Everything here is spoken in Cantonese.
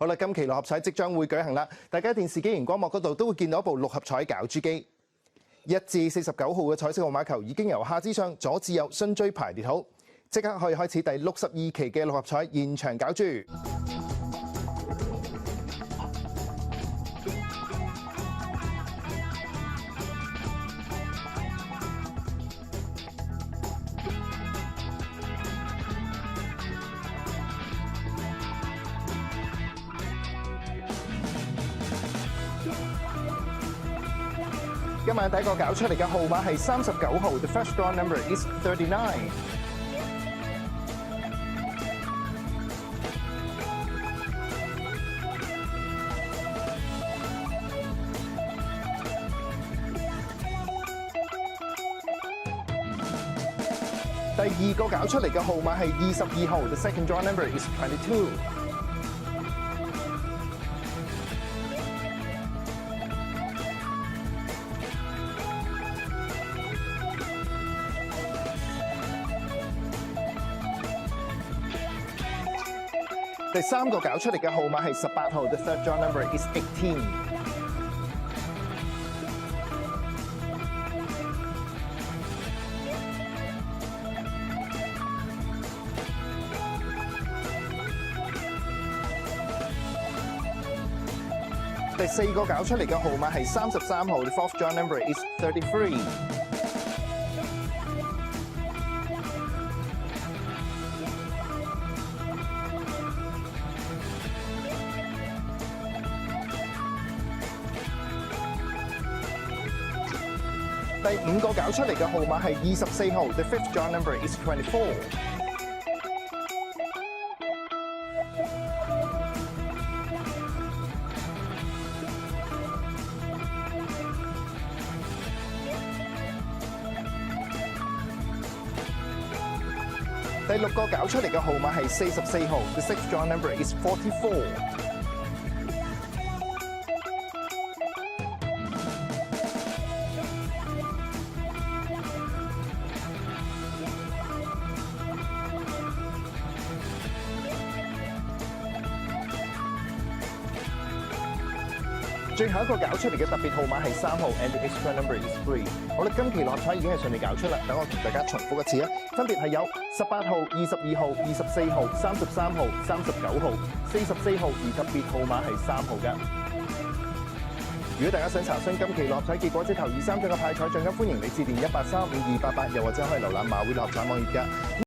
好啦，今期六合彩即將會舉行啦，大家電視機熒光幕嗰度都會見到一部六合彩攪珠機。1至49號嘅彩色號碼球已經由下至上、左至右順序排列好，即刻可以開始第62期嘅六合彩現場攪珠。今晚第一個搞出嚟嘅號碼係39號 ，The first draw number is 39。第二個搞出嚟嘅號碼係22號 ，The second draw number is 22。第三個搞出嚟嘅號碼係18號 ，The third draw number is 18。第四個搞出嚟嘅號碼係33號 ，The fourth draw number is 33。第五個搞出嚟嘅號碼係24號 ，The fifth draw number is 24。第六個搞出嚟嘅號碼係44號 ，The sixth draw number is 44。最後一個搞出嚟嘅特別號碼係3號 ，and the extra number is 3。好啦，今期六合彩已經係順利搞出啦，等我同大家重複一次啊，分別係有18號、22號、24號、33號、39號、44號，而特別號碼係3號㗎。如果大家想查詢今期六合彩結果，即頭2、3獎嘅派彩獎金，歡迎你致電1835288，又或者可以瀏覽馬會六合彩網頁㗎。